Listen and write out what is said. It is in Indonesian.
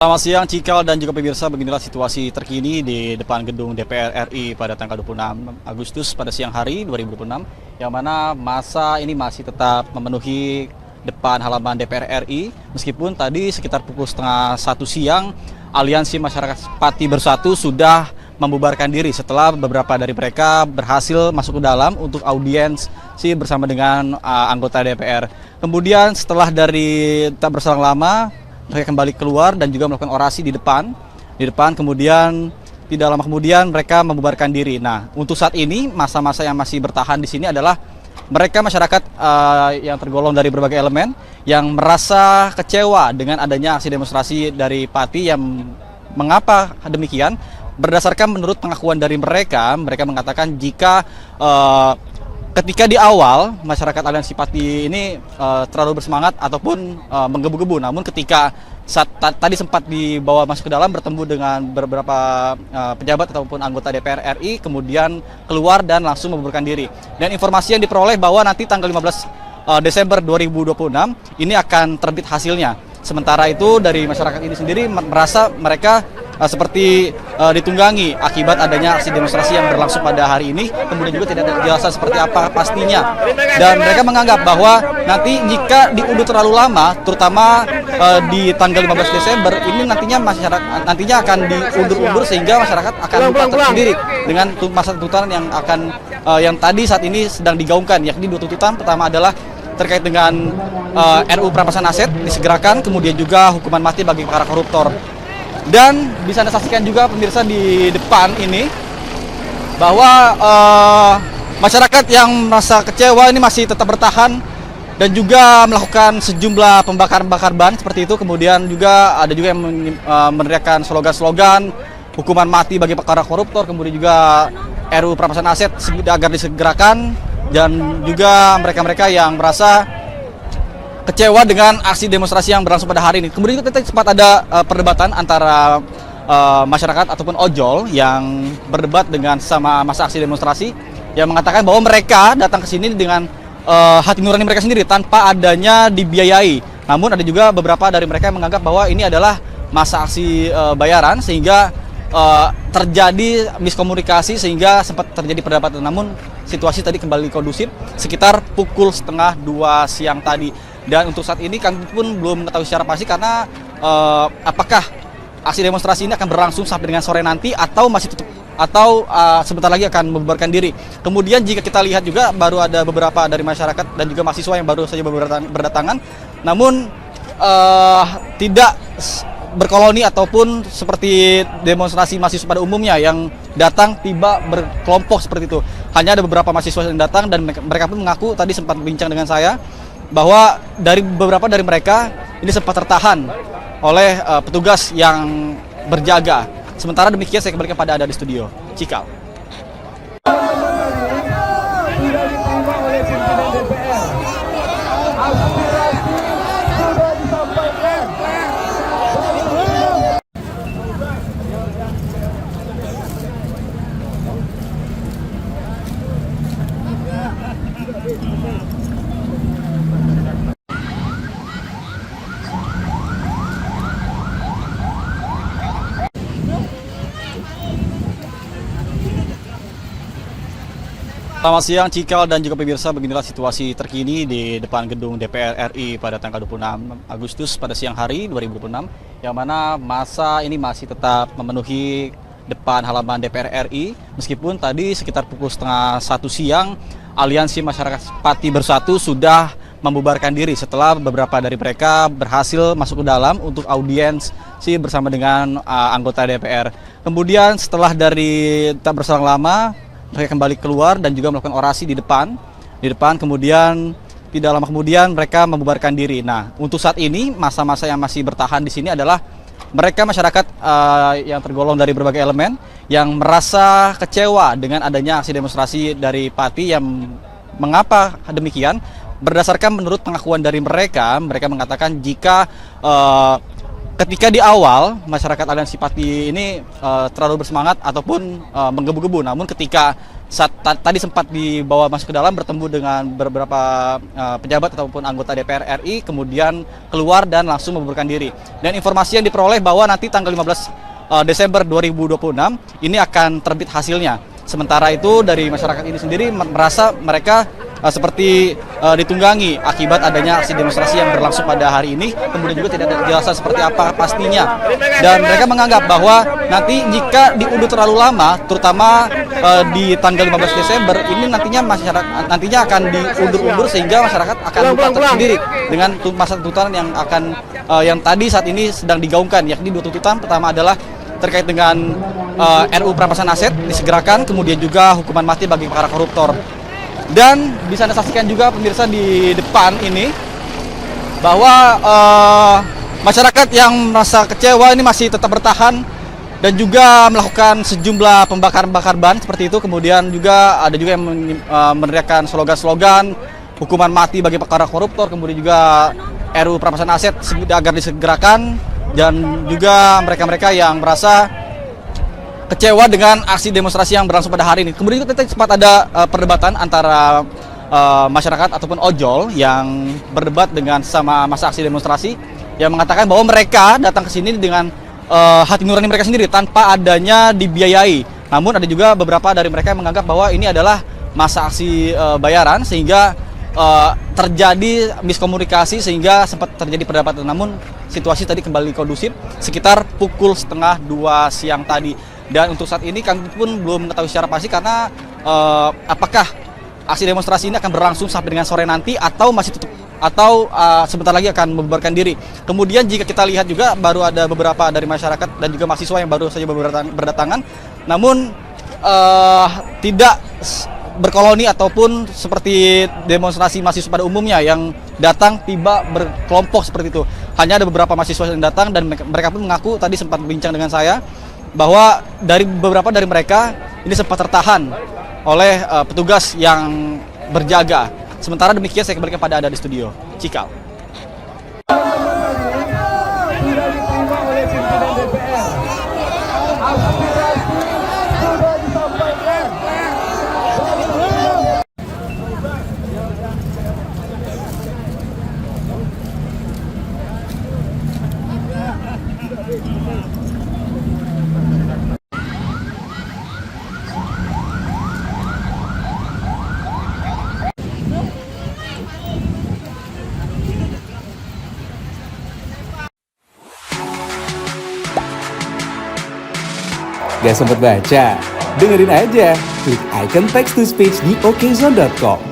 Selamat siang Cikal dan juga pemirsa, beginilah situasi terkini di depan gedung DPR RI pada tanggal 26 Agustus pada siang hari 2026, yang mana masa ini masih tetap memenuhi depan halaman DPR RI meskipun tadi sekitar pukul setengah 1 siang Aliansi Masyarakat Pati Bersatu sudah membubarkan diri setelah beberapa dari mereka berhasil masuk ke dalam untuk audiensi bersama dengan anggota DPR. Kemudian setelah dari tak berselang lama mereka kembali keluar dan juga melakukan orasi di depan, kemudian tidak lama kemudian mereka membubarkan diri. Nah, untuk saat ini masa-masa yang masih bertahan di sini adalah mereka masyarakat yang tergolong dari berbagai elemen yang merasa kecewa dengan adanya aksi demonstrasi dari Pati. Yang mengapa demikian? Berdasarkan menurut pengakuan dari mereka mengatakan jika ketika di awal masyarakat Aliansi Pati ini terlalu bersemangat ataupun menggebu-gebu, namun ketika tadi sempat dibawa masuk ke dalam bertemu dengan beberapa pejabat ataupun anggota DPR RI, kemudian keluar dan langsung membubarkan diri. Dan informasi yang diperoleh bahwa nanti tanggal 15 Desember 2026 ini akan terbit hasilnya. Sementara itu dari masyarakat ini sendiri merasa mereka seperti ditunggangi akibat adanya aksi demonstrasi yang berlangsung pada hari ini, kemudian juga tidak ada kejelasan seperti apa pastinya. Dan mereka menganggap bahwa nanti jika diundur terlalu lama, terutama di tanggal 15 Desember ini nantinya akan diundur-undur sehingga masyarakat akan lupa tersendiri dengan masa tuntutan yang akan yang tadi saat ini sedang digaungkan, yakni dua tuntutan. Pertama adalah terkait dengan RUU perampasan aset disegerakan, kemudian juga hukuman mati bagi para koruptor. Dan bisa Anda saksikan juga pemirsa di depan ini bahwa masyarakat yang merasa kecewa ini masih tetap bertahan dan juga melakukan sejumlah pembakaran ban seperti itu. Kemudian juga ada juga yang meneriakkan slogan-slogan hukuman mati bagi para koruptor, kemudian juga RUU perampasan aset agar disegerakan, dan juga mereka-mereka yang merasa kecewa dengan aksi demonstrasi yang berlangsung pada hari ini. Kemudian juga sempat ada perdebatan antara masyarakat ataupun ojol yang berdebat dengan sama masa aksi demonstrasi, yang mengatakan bahwa mereka datang ke sini dengan hati nurani mereka sendiri tanpa adanya dibiayai. Namun ada juga beberapa dari mereka yang menganggap bahwa ini adalah masa aksi bayaran sehingga terjadi miskomunikasi sehingga sempat terjadi perdebatan. Namun situasi tadi kembali kondusif sekitar pukul setengah 2 siang tadi. Dan untuk saat ini kami pun belum mengetahui secara pasti karena apakah aksi demonstrasi ini akan berlangsung sampai dengan sore nanti atau masih tutup atau sebentar lagi akan membubarkan diri. Kemudian jika kita lihat juga baru ada beberapa dari masyarakat dan juga mahasiswa yang baru saja berdatangan, namun tidak berkoloni ataupun seperti demonstrasi mahasiswa pada umumnya yang datang tiba berkelompok seperti itu. Hanya ada beberapa mahasiswa yang datang dan mereka pun mengaku tadi sempat berbincang dengan saya bahwa dari beberapa dari mereka ini sempat tertahan oleh petugas yang berjaga. Sementara demikian saya kembalikan pada Anda di studio. Cikal. Selamat siang Cikal dan juga pemirsa, beginilah situasi terkini di depan gedung DPR RI pada tanggal 26 Agustus pada siang hari 2026, yang mana masa ini masih tetap memenuhi depan halaman DPR RI meskipun tadi sekitar pukul setengah 1 siang Aliansi Masyarakat Pati Bersatu sudah membubarkan diri setelah beberapa dari mereka berhasil masuk ke dalam untuk audiensi bersama dengan anggota DPR. Kemudian setelah dari tak berselang lama mereka kembali keluar dan juga melakukan orasi di depan, kemudian tidak lama kemudian mereka membubarkan diri. Nah, untuk saat ini masa-masa yang masih bertahan di sini adalah mereka masyarakat yang tergolong dari berbagai elemen yang merasa kecewa dengan adanya aksi demonstrasi dari Pati. Yang mengapa demikian? Berdasarkan menurut pengakuan dari mereka mengatakan jika ketika di awal masyarakat Aliansi Pati ini terlalu bersemangat ataupun menggebu-gebu, namun ketika tadi sempat dibawa masuk ke dalam bertemu dengan beberapa pejabat ataupun anggota DPR RI, kemudian keluar dan langsung membubarkan diri. Dan informasi yang diperoleh bahwa nanti tanggal 15 Desember 2026 ini akan terbit hasilnya. Sementara itu dari masyarakat ini sendiri merasa mereka seperti ditunggangi akibat adanya aksi demonstrasi yang berlangsung pada hari ini, kemudian juga tidak ada kejelasan seperti apa pastinya. Dan mereka menganggap bahwa nanti jika diundur terlalu lama, terutama di tanggal 15 Desember ini nantinya akan diundur-undur sehingga masyarakat akan lupa tersendiri dengan masa tuntutan yang akan yang tadi saat ini sedang digaungkan, yakni 2 tuntutan. Pertama adalah terkait dengan RUU perampasan aset disegerakan, kemudian juga hukuman mati bagi para koruptor. Dan bisa Anda saksikan juga pemirsa di depan ini bahwa masyarakat yang merasa kecewa ini masih tetap bertahan dan juga melakukan sejumlah pembakaran ban seperti itu. Kemudian juga ada juga yang meneriakkan slogan-slogan hukuman mati bagi para koruptor, kemudian juga RUU perampasan aset agar disegerakan, dan juga mereka-mereka yang merasa kecewa dengan aksi demonstrasi yang berlangsung pada hari ini. Kemudian juga sempat ada perdebatan antara masyarakat ataupun ojol yang berdebat dengan sama masa aksi demonstrasi, yang mengatakan bahwa mereka datang ke sini dengan hati nurani mereka sendiri tanpa adanya dibiayai. Namun ada juga beberapa dari mereka yang menganggap bahwa ini adalah masa aksi bayaran, sehingga terjadi miskomunikasi sehingga sempat terjadi perdebatan. Namun situasi tadi kembali kondusif sekitar pukul 1:30 siang tadi. Dan untuk saat ini kami pun belum mengetahui secara pasti karena apakah aksi demonstrasi ini akan berlangsung sampai dengan sore nanti atau masih tutup, atau sebentar lagi akan membubarkan diri. Kemudian jika kita lihat juga baru ada beberapa dari masyarakat dan juga mahasiswa yang baru saja berdatangan, namun tidak berkoloni ataupun seperti demonstrasi mahasiswa pada umumnya yang datang tiba berkelompok seperti itu. Hanya ada beberapa mahasiswa yang datang dan mereka pun mengaku tadi sempat berbincang dengan saya bahwa dari beberapa dari mereka ini sempat tertahan oleh petugas yang berjaga. Sementara demikian saya kembalikan pada Anda di studio. Cikal. Gak sempet baca? Dengerin aja, klik icon text to speech di okezone.com.